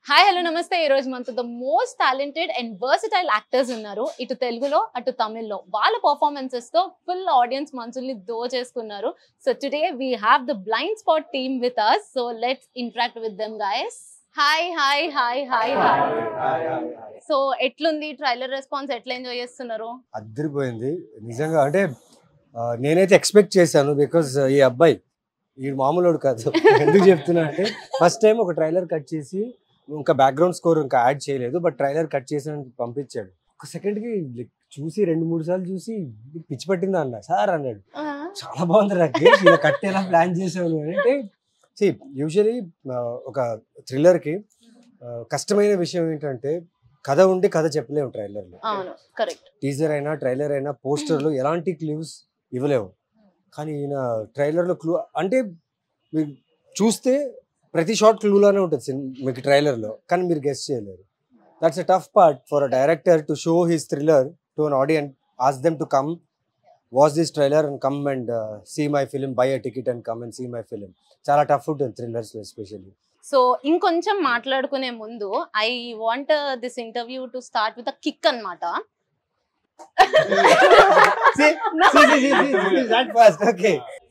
Hi hello నమస్తే. ఈ రోజు మనతో the most talented and versatile actors ఉన్నారు. ఇటు తెలుగులో అటు తమిళ్లో వాళ్ళ పర్ఫార్మెన్సెస్ తో ఫుల్ ఆడియన్స్ మనసుల్ని దోచేసుకున్నారు. So today we have the blind spot team with us. So let's interact with them guys. Hi hi hi hi hi. So ఎట్లుంది ట్రైలర్ రెస్పాన్స్? ఎట్లా ఎంజాయ్ చేస్తున్నారు? అద్దరిపోయింది నిజంగా. అంటే నేనైతే ఎక్స్పెక్ట్ చేశాను బికాజ్ ఈ అబ్బాయి ఈ మామూలుడు కాదు. ఎందుకు చెప్తున్నా అంటే ఫస్ట్ టైం ఒక ట్రైలర్ కట్ చేసి ఇంకా బ్యాక్గ్రౌండ్ స్కోర్ ఇంకా యాడ్ చేయలేదు, బట్ ట్రైలర్ కట్ చేసి పంపించాడు. ఒక సెకండ్కి చూసి 2-3 సార్లు చూసి పిచ్చి పట్టిందా అన్న సార్ అన్నాడు. చాలా బాగుంది రాకేష్, ఇలా కట్టేలా ప్లాన్ చేసావు అంటే. యూజువలీ ఒక థ్రిల్లర్కి కష్టమైన విషయం ఏంటంటే కథ ఉండి కథ చెప్పలేము ట్రైలర్లో. టీజర్ అయినా ట్రైలర్ అయినా పోస్టర్లో ఎలాంటి క్లూస్ ఇవ్వలేము. కానీ ఈయన ట్రైలర్లో క్లూ అంటే మీరు చూస్తే ప్రతి షార్ట్ క్లూలోనే ఉంటుంది మీకు ట్రైలర్లో, కానీ మీరు గెస్ చేయలేరు. That's a tough part for a director to show his thriller to an audience, ask them to come watch this trailer and come and see my film, buy a ticket and come and see my film. చాలా tough ఉంటుంది thrillers especially. So ఇంకొంచెం మాట్లాడుకునే ముందు I want this interview to start with a kick అన్నమాట.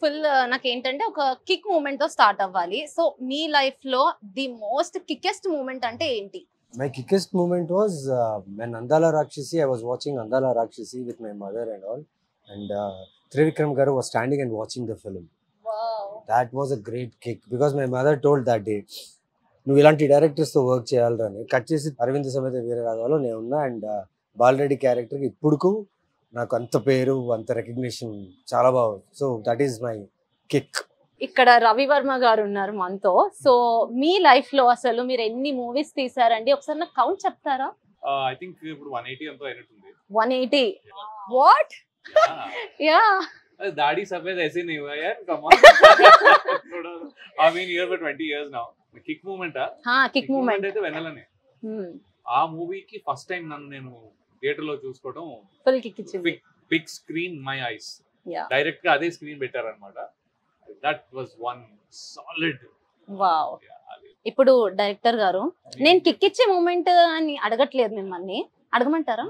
Full నాకేంటంటే ఒక kick moment తో start అవ్వాలి. సో మీ లైఫ్ లో ది మోస్ట్ కిక్కెస్ట్ మూమెంట్ అంటే ఏంటి? My quickest moment was when Andala Rakshasi, I was watching Andala Rakshasi with my mother and all, and Trivikram Garu was standing and watching the film. Wow. That was a great kick because my mother told that day, నువ్వు ఇలాంటి డైరెక్టర్స్తో work చేయాలని. Cut చేసి అరవింద్ సమేత వీరరాఘవలో నేను ఉన్నా, and Bala Reddy క్యారెక్టర్కి ఇప్పుడుకు నాకు అంత పేరు అంత రికగ్నిషన్ చాలా బాగుంది. So that is my kick. ఇక్కడ రవివర్మ గారు ఉన్నారు మనతో. సో మీ లైఫ్ లో అసలు మీరు ఎన్ని మూవీస్ తీసారండి? ఒకసారి నాకు కౌంట్ చెప్తారా? ఐ థింక్ ఇప్పుడు 180 అంతా అయినట్టుంది. 180 వాట్? యా दाढ़ी सफेद ऐसे नहीं हुआ यार, come on. I mean here for 20 years now. Kick moment kick moment అయితే వెన్నెలనే. ఆ మూవీకి ఫస్ట్ టైం నన్ను నేను థియేటర్ లో చూసుకోవడం ఫుల్ కిక్ ఇచ్చింది. Big screen my eyes, direct గా అదే స్క్రీన్ పెట్టారన్నమాట. That was one solid. Wow. ఇప్పుడు డైరెక్టర్ గారు, నేను కిక్ ఇచ్చే మూమెంట్ అని అడగట్లేదు, మిమ్మల్ని అడగమంటారా?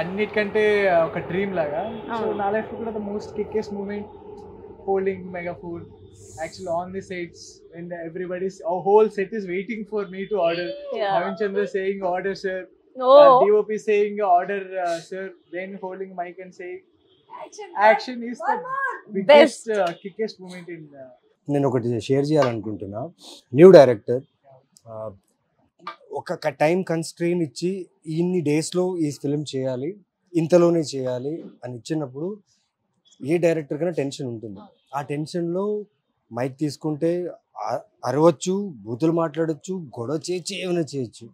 అన్నిటికంటే ఒక డ్రీమ్ లాగా. సో నా లైఫ్ కూడా the most kickest moment holding megaphone actually on the sets when everybody's our whole set is waiting for me to order. Navin Chandra saying order sir, DOP saying order sir, then holding mic and saying action is the biggest kickest moment in నేను ఒకటి share చేయాలనుకుంటున్నా. New director ఒక time constrain ఇచ్చి ఇన్ని డేస్లో ఈ film చేయాలి, ఇంతలోనే చేయాలి అని ఇచ్చినప్పుడు ఏ డైరెక్టర్ కన్నా టెన్షన్ ఉంటుంది. ఆ టెన్షన్లో మైక్ తీసుకుంటే అరవచ్చు, బూతులు మాట్లాడచ్చు, గొడవ చేయొచ్చు, ఏమైనా చేయొచ్చు.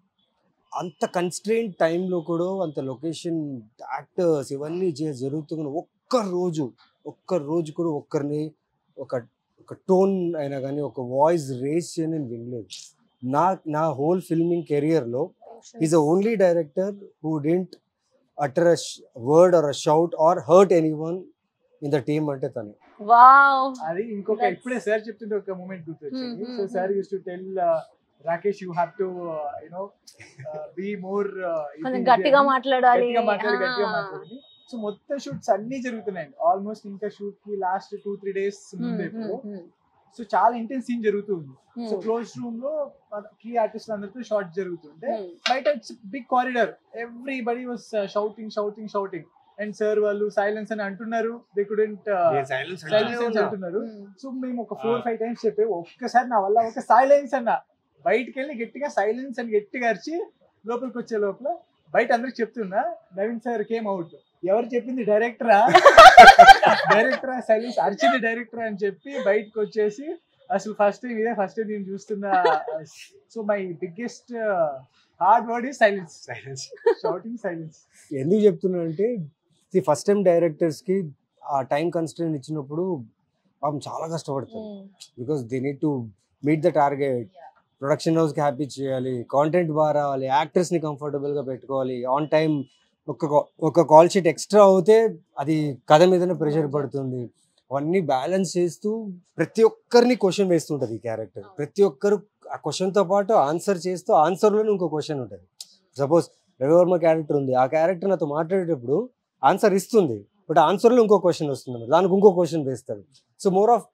అంత కన్స్ట్రెయిన్ టైంలో కూడా అంత లొకేషన్, యాక్టర్స్ ఇవన్నీ జరుగుతున్న ఒక్క రోజు కూడా ఒక్కరిని ఒక టోన్ అయినా కానీ ఒక వాయిస్ రేస్ చేయని నేను వినలేదు. నా హోల్ ఫిల్మింగ్ కెరియర్లో is the only director who didn't utter a word or a shout or hurt anyone in the team అంటే తనే. వావ్. అది ఇంకొక ఇప్పుడే సార్ చెప్తుంటే ఒక మూమెంట్ గుర్తొచ్చింది. So sir use to tell Rakesh you have to you know be more గట్టిగా మాట్లాడాలి. సో మొత్తం షూట్స్ అన్ని జరుగుతున్నాయి ఆల్మోస్ట్. ఇంకా షూట్ కి లాస్ట్ 2-3 డేస్ ముందే సో చాలా ఇంటెన్స్ సీన్ జరుగుతుంది. సో క్లోజ్ రూమ్ లో కీ ఆర్టిస్ట్ అందరితో షాట్ జరుగుతుంటే బయట big corridor everybody was shouting and sir వాళ్ళు సైలెన్స్ అని అంటున్నారు. దే కుడెంట్ సైలెన్స్ అంటున్నారు. సో మేము ఒక 4-5 టైమ్స్ చెప్పే ఒక్కసారి నా వల్ల ఒక సైలెన్స్ అన్న, బయటకు వెళ్ళి గట్టిగా సైలెన్స్ అని గట్టిగా అరిచి లోపలికి వచ్చే లోపల బయట అందరికి చెప్తున్నా నవీన్ సార్ కేమ్ అవుట్. ఎవరు చెప్పింది? డైరెక్టరా సైలెన్స్ అరిచింది డైరెక్టరా అని చెప్పి బయటకు వచ్చేసి అసలు ఫస్ట్ టైం నేను చూస్తున్నా. So my biggest hard word is silence. Shouting silence. ఎందుకు చెప్తున్నా అంటే ఫస్ట్ టైం డైరెక్టర్స్కి ఆ టైం కన్స్ట్రెయిన్ ఇచ్చినప్పుడు పాపం చాలా కష్టపడతారు. Because they need to meet the target. Production హౌస్కి హ్యాపీ చేయాలి, కాంటెంట్ బాగా రావాలి, యాక్టర్స్ని కంఫర్టబుల్గా పెట్టుకోవాలి. ఆన్ టైం ఒక కాల్ షీట్ ఎక్స్ట్రా అవుతే అది కథ మీదనే ప్రెషర్ పడుతుంది. అవన్నీ బ్యాలెన్స్ చేస్తూ ప్రతి ఒక్కరిని క్వశ్చన్ వేస్తుంటది ఈ క్యారెక్టర్. ప్రతి ఒక్కరు ఆ క్వశ్చన్ తో పాటు ఆన్సర్ చేస్తూ ఆన్సర్ లోనే ఇంకో క్వశ్చన్ ఉంటుంది. సపోజ్ రవివర్మ క్యారెక్టర్ ఉంది, ఆ క్యారెక్టర్ నాతో మాట్లాడేటప్పుడు ఆన్సర్ ఇస్తుంది, బట్ ఆన్సర్ లో ఇంకో క్వశ్చన్ వస్తుంది, దానికి ఇంకో క్వశ్చన్ వేస్తాడు. So more of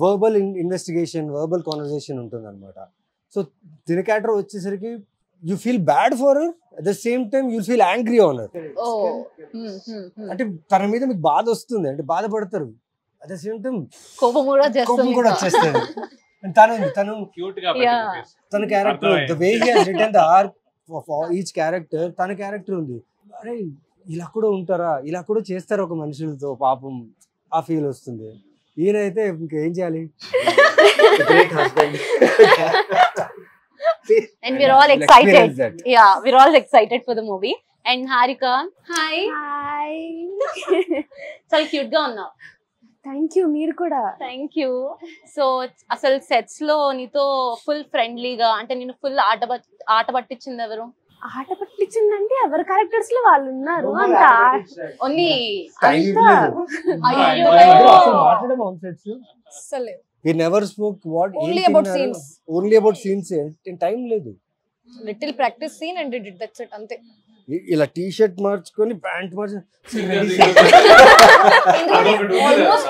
verbal investigation, verbal conversation ఉంటుంది అనమాట. సో తిన క్యారెక్టర్ వచ్చేసరికి you feel bad for her, at the same time you feel angry on her. అంటే తన మీద మీకు బాధ వస్తుంది, అంటే బాధపడతారు, అట్ ద సేమ్ టైం కోపం కూడా కోపం కూడా వచ్చేస్తుంది. తను క్యూట్ గా తన character, the way he has written the arc of each character, తన క్యారెక్టర్ ఉంది. అరే ఇలా కూడా ఉంటారా, ఇలా కూడా చేస్తారు ఒక మనుషులతో, పాపం ఆ ఫీల్ వస్తుంది. ఈయనైతే ఇంకేం చేయాలి, great husband. And we're all excited. Yeah, we're all excited for the movie. And Harika, hi. Hi. చాలా క్యూట్ గా ఉన్నావు. థ్యాంక్ యూ, మీరు కూడా. Thank you. సో అసలు సెట్స్ లో నీతో ఫుల్ ఫ్రెండ్లీగా, అంటే నేను ఫుల్ ఆట పట్టించింది ఎవరు? ఆట పట్టించిందంటే ఎవరి క్యారెక్టర్స్ లో వాళ్ళు ఉన్నారు అంత. Only We never spoke what Only about scenes. Only about scenes. Time లేదు. Little practice scene and did it. That's it. Ante. ఇలా టీ షర్ట్ మార్చుకొని ప్యాంట్ Almost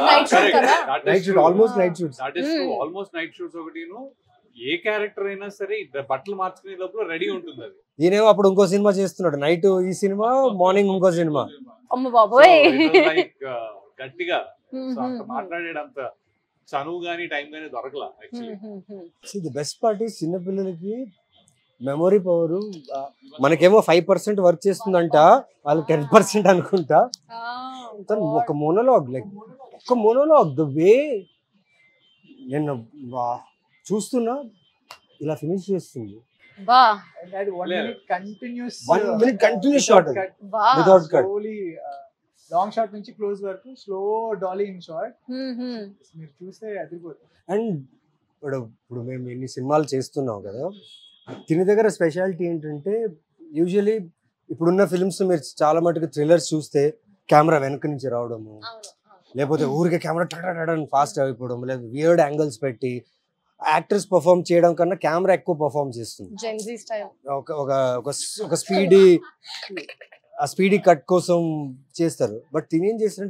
night shoot కదా. Night shoot, almost night shoots. That is true. Almost night shoots ఒకటిను. ఏ character అయినా సరే బట్టలు మార్చుకునే లోపల రెడీ ఉంటుంది అది. ఈయనేమో అప్పుడు ఇంకో సినిమా చేస్తున్నాడు, నైట్ ఈ సినిమా, మార్నింగ్ ఇంకో సినిమా. అమ్మ బాబోయ్. గట్టిగా మాట్లాడేటంత చనువు గానీ టైం గానీ దొరకలా actually. The best part is చిన్న పిల్లలకి మెమొరీ పవర్. మనకేమో 5% వర్క్ చేస్తుందంట, వాళ్ళు 10% అనుకుంటా. ఒక మోనోలాగ్, లైక్ ఒక మోనోలాగ్, ద వే నేను చూస్తున్నా ఇలా ఫినిష్ చేస్తుంది. బా. And that 1 minute continuous 1 minute continuous shot బా. without cut. slowly long shot నుంచి క్లోజ్ వరకు స్లో డాలీ ఇన్ షాట్. మీరు చూస్తే అదిరిపోతుంది. అండ్ ఇప్పుడు మేము ఎన్ని సినిమాలు చేస్తున్నాం కదా, దీని దగ్గర స్పెషాలిటీ ఏంటంటే, యూజువలీ ఇప్పుడున్న ఫిల్మ్స్ మీరు చాలా మటుకు థ్రిల్లర్స్ చూస్తే కెమెరా వెనక నుంచి రావడము, లేకపోతే ఊరికే కెమెరా టడని ఫాస్ట్ అయిపోవడం, లేదా వియర్డ్ యాంగిల్స్ పెట్టి యాక్టర్స్ పర్ఫామ్ చేయడం కన్నా కెమెరా ఎక్కువ పర్ఫామ్ చేస్తుంది. Gen Z style. ఒక స్పీడీ కట్ కోసం చేస్తారు. బట్ తినేం చేసిన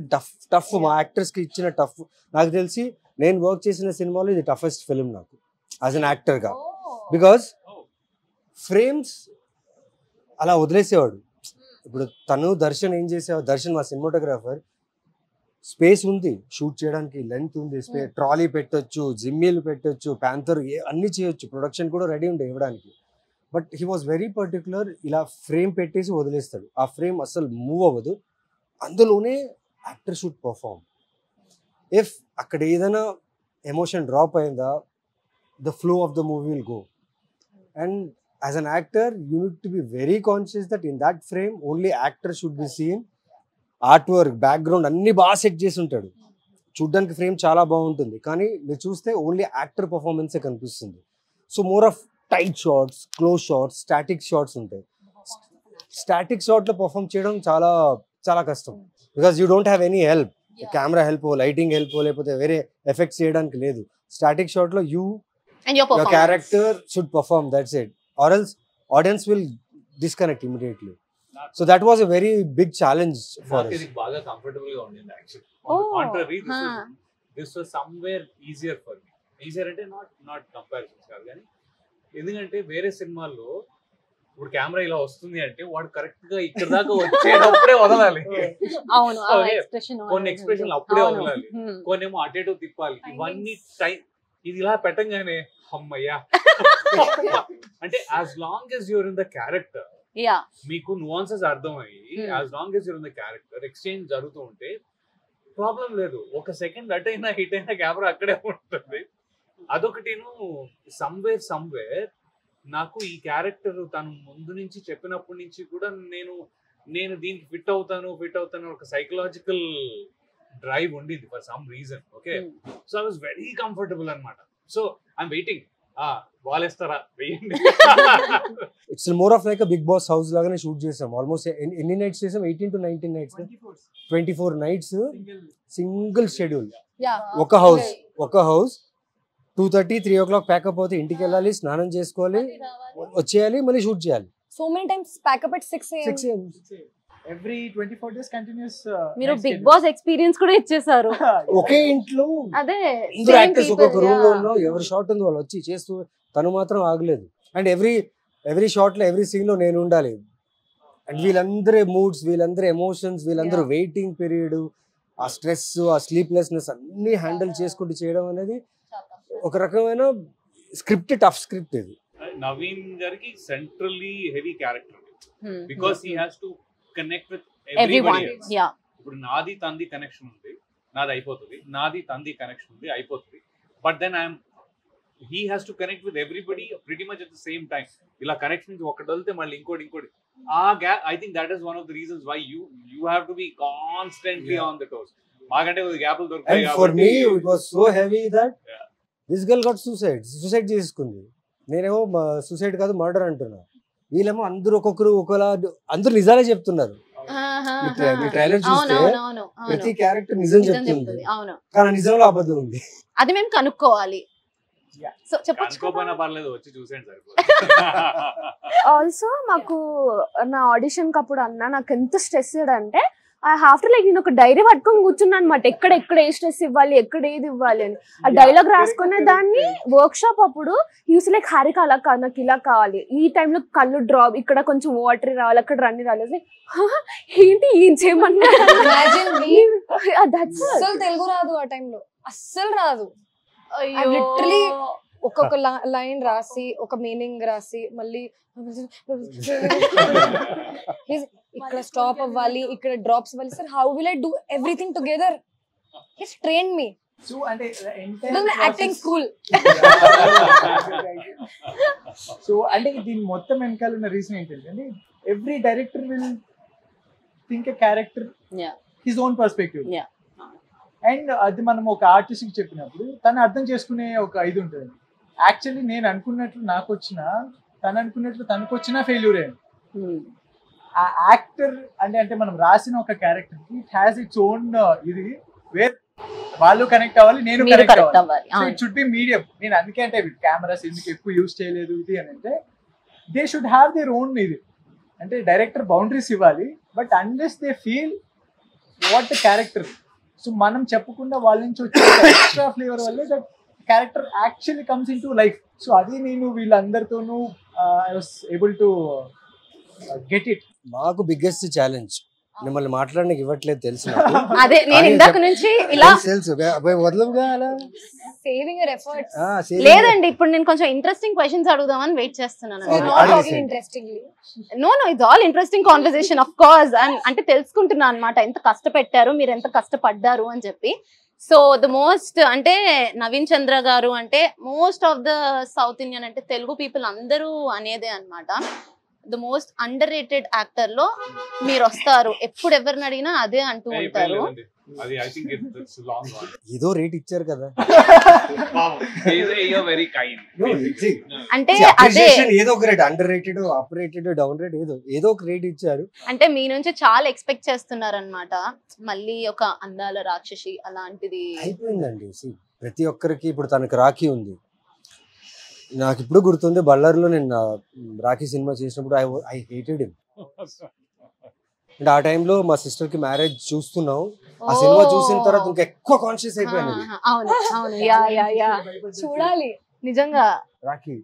టఫ్ మా యాక్టర్స్ కి ఇచ్చిన టఫ్, నాకు తెలిసి నేను వర్క్ చేసిన సినిమాలో ఇది టఫెస్ట్ ఫిల్మ్ నాకు యాజ్ అన్ యాక్టర్ గా. బికాస్ ఫ్రేమ్స్ అలా వదిలేసేవాడు. ఇప్పుడు తను దర్శన్ ఏం చేసేవాడు, దర్శన్ మా సినిమాటోగ్రాఫర్, స్పేస్ ఉంది షూట్ చేయడానికి, లెంత్ ఉంది, ట్రాలీ పెట్టొచ్చు, జిమ్మీలు పెట్టొచ్చు, ప్యాంథర్ అన్ని చేయొచ్చు, ప్రొడక్షన్ కూడా రెడీ ఉండే ఇవ్వడానికి. But he was very particular, ఇలా ఫ్రేమ్ పెట్టేసి వదిలేస్తాడు, ఆ ఫ్రేమ్ అసలు మూవ్ అవ్వదు, అందులోనే యాక్టర్ షుడ్ పర్ఫామ్. ఇఫ్ అక్కడ ఏదైనా ఎమోషన్ డ్రాప్ అయిందా, the flow of the movie will go. And as an actor you need to be very conscious that in that frame only actor should be seen. Art work, background అన్ని బాగా set చేసి ఉంటాడు, చూడ్డానికి frame చాలా బాగుంటుంది, కానీ మీరు చూస్తే ఓన్లీ యాక్టర్ పర్ఫార్మెన్సే కనిపిస్తుంది. So more of tight shots, close shots, static shots ఉంటాయి. స్టాటిక్ షాట్ లో పర్ఫామ్ చేయడం చాలా చాలా కష్టం, because you don't have any help, camera help, lighting help, లేకపోతే వేరే ఎఫెక్ట్స్ చేయడానికి లేదు. స్టాటిక్ షాట్ లో you your character should perform, that's it, or else audience will disconnect immediately. So that was a very big challenge for us. ఇది బాగా comfortable గా ఉండింది actually. On the contrary, this was somewhere easier for me. Easier అంటే not comparisons కాదు, కానీ ఎందుకంటే వేరే సినిమాల్లో ఇప్పుడు కెమెరా ఇలా వస్తుంది అంటే వాడు కరెక్ట్ గా ఇక్కడ దాకా వచ్చేటప్పుడే వదలాలి. అవును, కొన్ని ఎక్స్ప్రెషన్లు అప్పుడే వదలాలి, కొన్ని ఏమో అటు ఇటు తిప్పాలి. ఇవన్నీ టైం, ఇది ఇలా పెట్టంగానే అమ్మయ్యా అంటే as long as you're in the character, మీకు nuances అర్థమయ్యి as long as you're in the character exchange జరుగుతూ ఉంటే ప్రాబ్లం లేదు. ఒక సెకండ్ అటు అయినా హిట్ అయినా కెమెరా అక్కడే ఉంటుంది. అదొకటిను సమ్వేర్ నాకు ఈ క్యారెక్టర్ తను ముందు నుంచి చెప్పినప్పటి నుంచి కూడా నేను దీనికి ఫిట్ అవుతాను ఒక సైకలాజికల్ డ్రైవ్ ఉండింది for some reason. Okay, so I was very comfortable అనమాట. సో ఐఎమ్ వెయిటింగ్ వాళ్ళేస్తారా వెయ్యండి. It's more of like Bigg Boss house లాగానే షూట్ చేసాం. ఆల్మోస్ట్ ఎన్ని నైట్స్ చేసాం? 18 to 19 nights, 24 nights, single schedule. ఒక హౌస్ 2:30, 3 o'clock ప్యాకప్ అవుతే ఇంటికి వెళ్ళాలి, స్నానం చేసుకోవాలి, వచ్చేయాలి, మళ్ళీ షూట్ చేయాలి. So many times pack up at 6 a.m. 6 AM. Every 24 days continuous. మీరు బిగ్ బాస్ ఎక్స్పీరియన్స్ కూడా ఇచ్చేసారు. ఒకే ఇంట్లో అదే అందరూ యాక్టర్స్ ఒక్కొక్క రూమ్ లో ఉన్నాం, ఎవరి షాట్ ఉంది వాళ్ళు వచ్చి చేస్తూ, తను మాత్రం ఆగలేదు. అండ్ ఎవ్రీ షాట్ లో ఎవ్రీ సీన్ లో నేను ఉండాలి. అండ్ వీళ్ళందరి మూడ్స్, వీళ్ళందరి ఎమోషన్స్, వీళ్ళందరూ వెయిటింగ్ పీరియడ్, ఆ స్ట్రెస్, ఆ స్లీప్లెస్నెస్ అన్ని హ్యాండిల్ చేసుకుంటూ చేయడం అనేది ఒక రకమైన స్క్రిప్ట్, టఫ్ స్క్రిప్ట్ ఇది. నవీన్ గారికి centrally heavy character because he has to connect with everyone. Everybody. Yeah, ఇప్పుడు నాది తంది కనెక్షన్ ఉంది, నాది అయిపోతుంది, నాది తంది కనెక్షన్ ఉంది, అయిపోతుంది. But then he has to connect with everybody pretty much at the same time. ఇలా కనెక్షన్స్ ఒకటి వెళ్తే మళ్ళీ ఇంకోటి ఆ gap, I think that is one of the reasons why you have to be constantly on the toes. మాకంటే కొద్దిగా గ్యాప్లు దొరుకుతాయి. And for me it was so heavy that this girl got suicide చేసుకుంది. నేనేమో సూసైడ్ కాదు murder అంటున్నా, వీళ్ళేమో అందరూ ఒక్కొక్కరు ఒకలా, అందరూ నిజాలే చెప్తున్నారు. మీ ట్రైలర్ చూస్తే ప్రతి క్యారెక్టర్ నిజం చెప్తుంది, కానీ నిజంలో అబద్ధం ఉంది. అది మేము కనుక్కోవాలి. సో కనుక్కోపోయినా పర్లేదు, వచ్చి చూసేయండి సరిపోతుంది. ఆల్సో మాకు నా ఆడిషన్ అప్పుడు అన్న నాకు ఎంత స్ట్రెస్ అంటే ఐ హావ్ టు లైక్, నేను ఒక డైరీ పట్టుకొని కూర్చున్నాను అనమాట, ఎక్కడ ఏ స్ట్రెస్ ఇవ్వాలి, ఎక్కడ ఏది ఇవ్వాలి అని. ఆ డైలాగ్ రాసుకునే దాన్ని వర్క్ షాప్ అప్పుడు యూస్ లైక్ హారిక అలా కాదు, నాకు ఇలా కావాలి, ఈ టైంలో కళ్ళు డ్రాప్, ఇక్కడ కొంచెం వాటర్ రావాలి, అక్కడ రన్ని రావాలి. ఏంటి ఏం చేయమన్నా అస్సలు తెలుగు రాదు ఆ టైంలో, అస్సలు రాదు. లిటరలీ ఒక్కొక్క లైన్ రాసి, ఒక మీనింగ్ రాసి, మళ్ళీ ఇక్కడ స్టాప్ అవ్వాలి, ఇక్కడ డ్రాప్స్ అవ్వాలి. Sir how will I do everything together? His train me. So అంటే యాక్టింగ్ స్కూల్. సో అంటే దీని మొత్తం వెనకాల ఉన్న రీజన్ ఏంటంటే every director will think a character his own perspective. And అది మనం ఒక ఆర్టిస్ట్ కి చెప్పినప్పుడు తను అర్థం చేసుకునే ఒక ఇది ఉంటుంది. యాక్చువల్లీ నేను అనుకున్నట్లు నాకు వచ్చినా, తను అనుకున్నట్లు తనకు వచ్చినా ఫెయిల్యూర్ అయ్యింది. ఆ యాక్టర్ అంటే మనం రాసిన ఒక క్యారెక్టర్ కి ఇట్ హ్యాస్ ఇట్స్ ఓన్ ఇది, వేర్ వాళ్ళు కనెక్ట్ అవ్వాలి, నేను కనెక్ట్ అవ్వాలి. So it should be medium. నేను అందుకే అంటే కెమెరాస్ ఎందుకు ఎక్కువ యూజ్ చేయలేదు ఇది అని అంటే, they should have their own ఇది. అంటే డైరెక్టర్ బౌండరీస్ ఇవ్వాలి, but unless they feel what the character. So మనం చెప్పకుండా వాళ్ళ నుంచి వచ్చే ఎక్స్ట్రా ఫ్లేవర్ వల్లే that character actually comes in to life. So అది నేను వీళ్ళందరితోనూ I was able to get it. మాకు బిగ్గెస్ట్ ఛాలెంజ్ మిమ్మల్ని మాట్లాడడానికి ఇవ్వట్లేదు తెలుసు. అదే నేను ఇందాక నుంచి ఇలా తెలుసు వదలంగా అలా సేవింగ్ యువర్ ఎఫర్ట్స్. లేదండి, ఇప్పుడు నేను కొంచెం ఇంట్రెస్టింగ్ క్వశ్చన్స్ అడుగుదామని వెయిట్ చేస్తున్నాను. No it's all interesting conversation of course. అంటే తెలుసుకుంటున్నా అనమాట ఎంత కష్టపెట్టారు మీరు, ఎంత కష్టపడ్డారు అని చెప్పి. సో ద మోస్ట్ అంటే నవీన్ చంద్ర గారు అంటే most of the south Indian అంటే తెలుగు పీపుల్ అందరూ అనేదే అనమాట. The most under rated actor లో మీరు వస్తారు, ఎప్పుడు ఎవరిని అడిగినా అదే అంటూ ఉంటారు. ఏదో రేట్ ఇచ్చారు కదా అంటే అదే ఏదో ఒక rate, under rated, up rated, down rate, ఏదో ఒక రేట్ ఇచ్చారు. అంటే మీ నుంచి చాలా ఎక్స్పెక్ట్ చేస్తున్నారు అనమాట. మళ్ళీ ఒక అందాల రాక్షసి అలాంటిది అయిపోయిందండి. ప్రతి ఒక్కరికి ఇప్పుడు తనకి రాఖీ ఉంది. నాకు ఇప్పుడు గుర్తుంది, బళ్ళారిలో నేను రాఖీ సినిమా చేసినప్పుడు ఐ హేటెడ్ హిమ్. అంటే ఆ టైంలో మా సిస్టర్ కి మ్యారేజ్ చూస్తున్నాం, ఆ సినిమా చూసిన తర్వాత ఇంకా ఎక్కువ కాన్షియస్ అయిపోయాను. అవును అవును, యా యా యా, చూడాలి నిజంగా రాఖీ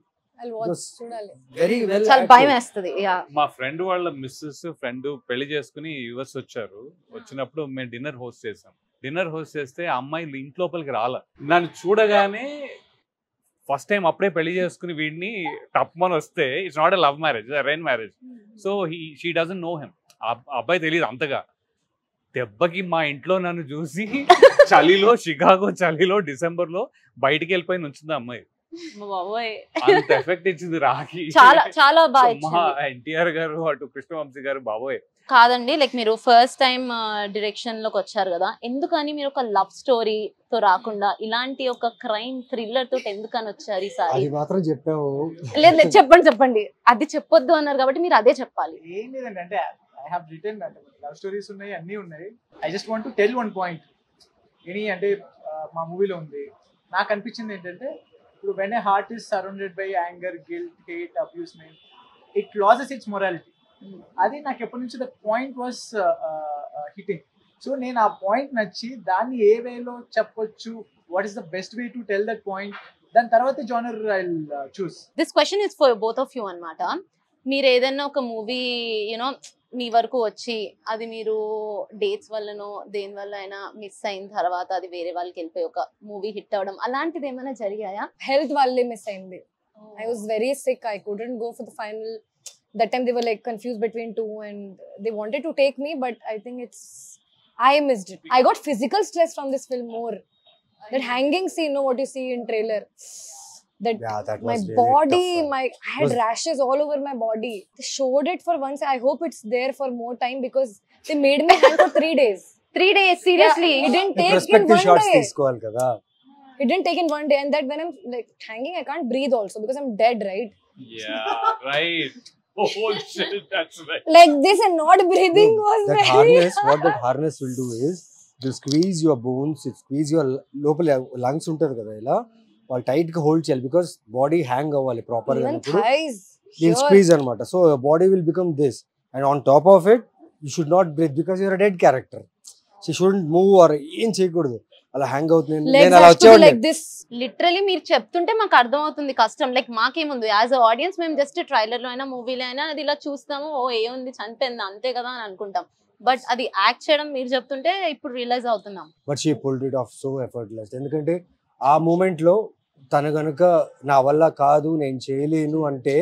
చూడాలి. Very well. చాలా భయం వేస్తుంది. మా ఫ్రెండ్ వాళ్ళ మిస్సెస్ ఫ్రెండ్ పెళ్లి చేసుకుని యుఎస్ వచ్చారు. వచ్చినప్పుడు మేము డిన్నర్ హోస్ట్ చేసాం. డిన్నర్ హోస్ట్ చేస్తే ఆ అమ్మాయి ఇంట్లోపలికి రాలే. నన్ను చూడగానే ఫస్ట్ టైం అప్పుడే పెళ్లి చేసుకుని వీడిని టప్మని వస్తే it's not a love marriage, arrange marriage. So she doesn't know him. అబ్బాయి తెలియదు అంతగా. దెబ్బకి మా ఇంట్లో నన్ను చూసి చలిలో, షికాగో చలిలో డిసెంబర్ లో బయటికి వెళ్ళిపోయి నుంచింది అమ్మాయి. అంత ఎఫెక్ట్ ఇచ్చింది రాఖీ. చాలా చాలా బాగా ఎన్టీఆర్ గారు, అటు కృష్ణవంశీ గారు, బాబోయ్ కాదండి, లైక్ మీరు ఫస్ట్ టైం డైరెక్షన్ లోకి వచ్చారు కదా, ఎందుకని మీరు ఒక లవ్ స్టోరీతో రాకుండా ఇలాంటి ఒక క్రైమ్ థ్రిల్లర్ తోటి ఎందుకని వచ్చారు ఈసారి? అది మాత్రం చెప్పావు. లేదు లేదు, చెప్పండి. అది చెప్పొద్దు అన్నారు కాబట్టి మీరు అదే చెప్పాలి. ఏం లేదండి, అంటే ఐ హావ్ రిటన్ అంటే లవ్ స్టోరీస్ ఉన్నాయి, అన్నీ ఉన్నాయి. I just want to tell one point. అంటే మా మూవీలో ఉంది, నాకు అనిపించింది ఏంటంటే, ఇప్పుడు when a heart is surrounded by anger, guilt, hate, అబ్యూస్మెంట్, it losses it's morality. అది నాకు ఎప్పటి నుంచి that point was hitting. So నేను ఆ పాయింట్ నచ్చి దాన్ని ఏ వేలో చెప్పొచ్చు, what is the best way to tell that point, దాని తర్వాత genre I will choose. This question is for both of you అన్నమాట. మీరు ఏదైనా ఒక మూవీ యూనో మీ వరకు వచ్చి అది మీరు డేట్స్ వల్లనో దేని వల్ల అయినా మిస్ అయిన తర్వాత అది వేరే వాళ్ళకి వెళ్ళిపోయి ఒక మూవీ హిట్ అవడం అలాంటిది ఏమైనా జరిగాయా? హెల్త్ వల్లే మిస్ అయింది. I was very sick. I couldn't go for the final. That time they were like confused between two and they wanted to take me, but I think I missed it. I got physical stress from this film more. That hanging scene, know what you see in trailer. That that my was really body, tough. I had rashes all over my body. They showed it for once. I hope it's there for more time because they made me hang for 3 days. 3 days, seriously? Yeah, it didn't take in Perspective one shots day. తీసుకోవాలి కదా. It didn't take in one day, and that when I'm like hanging, I can't breathe also because I'm dead, right? Yeah, right. Oh shit, that's right. Like this and not breathing was That very harness, what hard. that harness will do is, it will squeeze your bones, it squeeze your లోపల lungs ఉంటుంది కదా, ఇలా వాళ్ళు tight గా hold చేయాలి because body hang అవ్వాలి proper గా. Even thighs. దీని Sure. స్క్వీజ్ అనమాట. So body will become this and on top of it you should not breathe because your dead character. She shouldn't move or ఏం చేయకూడదు, అలా hang అవుతుంది. Legs నేను అలా have to be వచ్చేవాడిని. like this. Literally మీరు చెప్తుంటే మాకు అర్థమవుతుంది కష్టం. లైక్ మాకేముంది యాజ్ అ ఆడియన్స్, మేము జస్ట్ ట్రైలర్ లో అయినా మూవీలో అయినా అది ఇలా చూస్తాము, ఓ ఏముంది చనిపోయింది అంతే కదా అని అనుకుంటాం. బట్ అది యాక్ట్ చేయడం మీరు చెప్తుంటే ఇప్పుడు రియలైజ్ అవుతున్నాం. But she pulled it of so effortless. ఎందుకంటే ఆ మూమెంట్ లో తను గనుక నా వల్ల కాదు నేను చేయలేను అంటే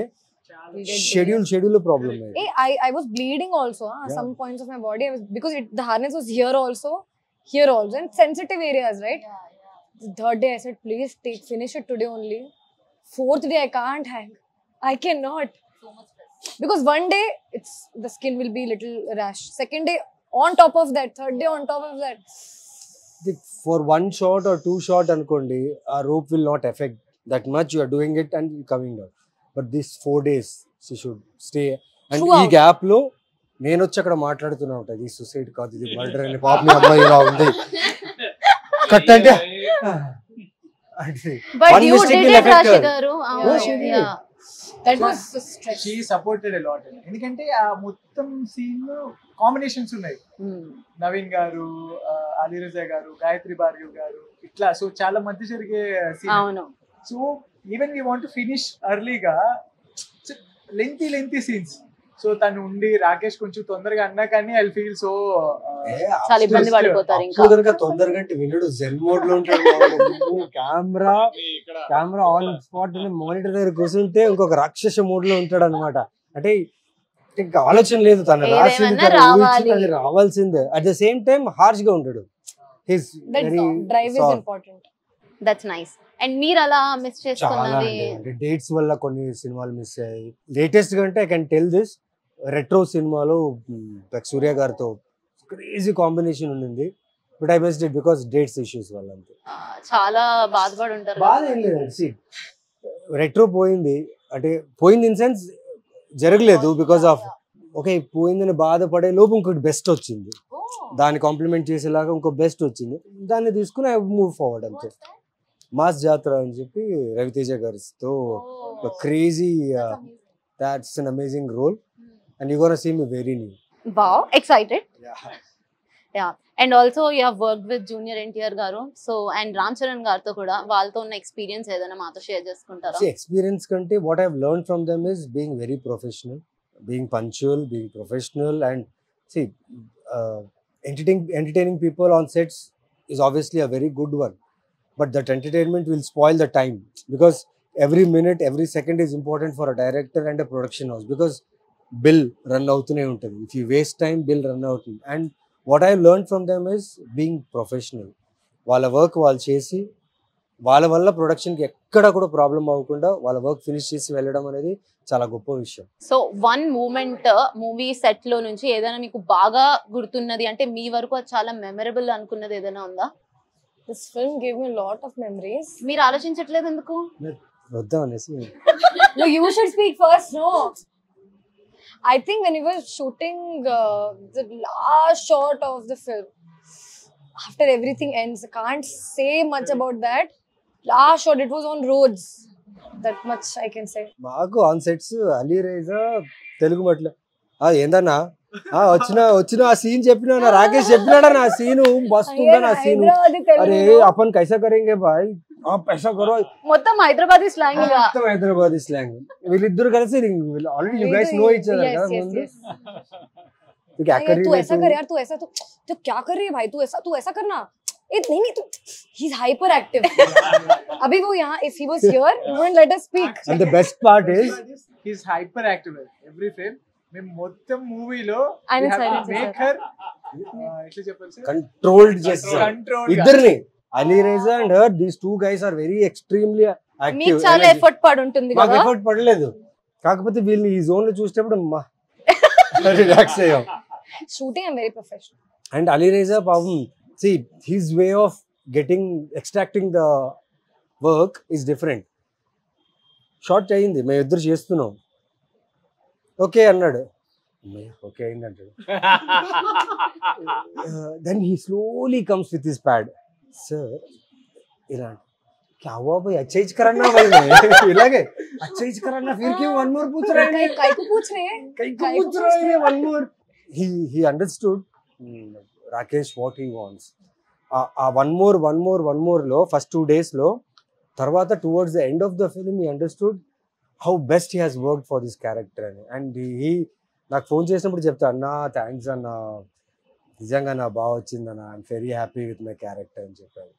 schedule problem. Hey, I was bleeding also. Some points of my body I was, because the harness was here also, and sensitive areas, right? The third day I said, please finish it today only. Fourth day I can't hang. I cannot. Because one day the skin will be little rash. Second day on top of that. Third day on top of that. For 1 shot or 2 shot అనుకోండి, ఆ rope will not affect that much. You are doing it and coming down. But this 4 days she should stay. And ఈ gap లో నేను వచ్చి అక్కడ మాట్లాడుతున్నా ఉంటా, ఇది సూసైడ్ కాదు, ఇది మర్డర్ అని, పాపం అమ్మాయి ఇలా ఉంది కట్ అంటే. బట్ యు డిడ్ ఇట్ రాశి గారు. That was a stretch. She supported a lot. ఎందుకంటే ఆ మొత్తం సీన్ కాంబినేషన్స్ ఉన్నాయి. నవీన్ గారు, అలీరజా గారు, గాయత్రి భార్గవ్ గారు, ఇట్లా సో చాలా మధ్య జరిగే scene. So even we want to finish ఎర్లీగా, లెంతీ సీన్స్. సో తను ఉండి రాకేష్ కొంచెం తొందరగా అన్నా కానీ ఐ ఫీల్ సో చాలా ఇబ్బంది పడిపోతారు. ఇంకా తొందరగా అంటే వినడు జెన్ మోడ్ లో ఉంటాడు. కెమెరా ఆన్ స్పాట్ మానిటర్ దగ్గర కూర్చుంటే ఇంకొక రాక్షస మోడ్ లో ఉంటాడు అనమాట. అంటే ఇంకా ఆలోచన లేదు, తను రాసింది రావాల్సిందే. At the same time harsh గా ఉంటాడు. Drive is important. That's nice. And మీరు అలా మిస్ చేసుకున్నది డేట్స్ వల్ల కొన్ని సినిమాలు మిస్ అయ్యాయి. లేటెస్ట్ గా అంటే I can tell this, retro సినిమాలో సూర్య గారితో క్రేజీ కాంబినేషన్ ఉంది. But I missed it because dates issues వల్ల. అంతే, చాలా బాధపడి ఉంటారు. బాధ ఏం లేదండి. రెట్రో పోయింది అంటే పోయింది ఇన్ సెన్స్ జరగలేదు బికాస్ ఆఫ్ ఓకే పోయిందని బాధపడే లోపు ఇంకొకటి బెస్ట్ వచ్చింది, దాన్ని కాంప్లిమెంట్ చేసేలాగా ఇంకో బెస్ట్ వచ్చింది, దాన్ని తీసుకుని ఐ మూవ్ ఫార్వర్డ్. అంతే. మాస్ జాతర అని చెప్పి రవితేజ గారితో crazy, that's an amazing role and you're gonna see me very new. Wow, excited. Yeah. And also you have worked with Junior NTR garu, so and Ram Charan garto kuda వాళ్ళతో ఉన్న experience ఏదైనా మాతో share చేసుకుంటారా? See, experience కంటే what I've learned from them is being very professional, being punctual, being professional, and see entertaining people on sets is obviously a very good one, but that entertainment will spoil the time because every minute, every second is important for a director and a production house because bill run avutune untadi. If you waste time, bill run avutundi. And what I learned from them is being professional. Vaalla work వాళ్ళు చేసి వాళ్ళ వల్ల ప్రొడక్షన్కి ఎక్కడ కూడా problem అవ్వకుండా వాళ్ళ work finish చేసి వెళ్ళడం అనేది చాలా గొప్ప విషయం. So one moment movie set లో నుంచి ఏదైనా మీకు బాగా గుర్తున్నది అంటే మీ వరకు అది చాలా మెమరబుల్ అనుకున్నది ఏదైనా ఉందా? This film gave me a lot of memories. మీరు ఆలోచించట్లేదు ఎందుకు? వద్దాం అనేసి. No, you should speak first. No, I think when we were shooting the last shot of the film, after everything ends, I can't say much about that. Last shot, it was on roads. That much I can say. మాకు on sets Ali Raiza Telugu Matla ఏందన్నా వచ్చిన ఆ scene చెప్పినా రాకేష్ చెప్పినాడా నా scene మస్తు ఉందా నా సీను అరే अपन कैसा करेंगे भाई आप ऐसा करो మొత్తం హైదరాబాదీ స్లాంగ్ గా మొత్తం హైదరాబాదీ స్లాంగ్ వీళ్ళిద్దరు కలిసి already you guys know each other కదా ముందు तो क्या कर रही तू है ऐसा कर यार, तू ऐसा तो क्या कर रही है भाई, तू ऐसा करना. नहीं तू he's hyper active. अभी वो यहाँ if he was here he wouldn't let us speak. and the best part is he's hyper active every frame. మేము మొత్తం మూవీలో ఆయన silence మేక్ హర్ ఎట్లా చెప్పాలి సార్ కంట్రోల్డ్ చేస్తారు కంట్రోల్ ఇద్దరిని Ali Reza and her these two guys are very extremely మీకు active. చాలా ఎఫర్ట్ పడి ఉంటుంది మాకు కదా. ఎఫర్ట్ పడలేదు, కాకపోతే వీళ్ళని ఈ జోన్ లో చూసేటప్పుడు రిలాక్స్ అయ్యాం. shooting I'm very professional. And Ali Reza పాపం see his way of extracting the work is different. Short అయింది, మేము ఇద్దరు చేస్తున్నాం, ఓకే అన్నాడు, ఓకే అయింది అంటాడు. Then he slowly comes with his pad, sir ఇలా क्या हुआ भाई, अच्छा ही करना भाई मैं इलागे अच्छा ही करना फिर क्यों वन मोर पूछ रहे हैं, काय को पूछ रहे हैं, कई को पूछ रहे हैं one more. he understood Rakesh what he wants. ఆ వన్ మోర్ లో ఫస్ట్ 2 days లో, తర్వాత towards the end of the film he understood how best he has worked for this character అని. అండ్ he నాకు ఫోన్ చేసినప్పుడు చెప్తా, అన్నా thanks అన్న, నిజంగా నా బాగా వచ్చింది అన్న, I'm very happy with my character అని చెప్పారు.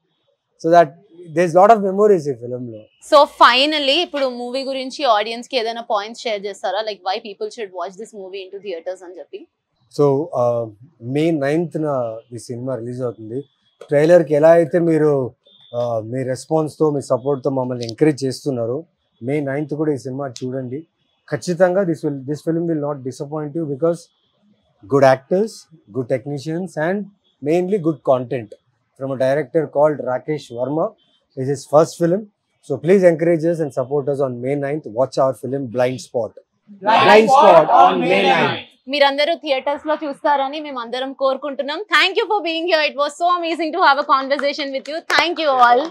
So that there is lot of memories ఈ ఫిల్మ్ లో. సో ఫైనల్లీ ఇప్పుడు మూవీ గురించి ఆడియన్స్ కి ఏదైనా పాయింట్స్ షేర్ చేస్తారా, like why people should watch this movie into theatres అని చెప్పి? సో May 9th ఈ సినిమా రిలీజ్ అవుతుంది. ట్రైలర్కి ఎలా అయితే మీరు మీ రెస్పాన్స్తో మీ సపోర్ట్తో మమ్మల్ని ఎంకరేజ్ చేస్తున్నారు, May 9th కూడా ఈ సినిమా చూడండి ఖచ్చితంగా. This film will not disappoint you because good actors, good technicians and mainly good content from a director called Rakesh Verma. This is his first film. So please encourage us and support us on May 9th. Watch our film Blind Spot. Blind Spot on May 9th. మీరందరూ theatres లో చూస్తారని మేము అందరం కోరుకుంటున్నాం. Thank you for being here. It was so amazing to have a conversation with you. Thank you all.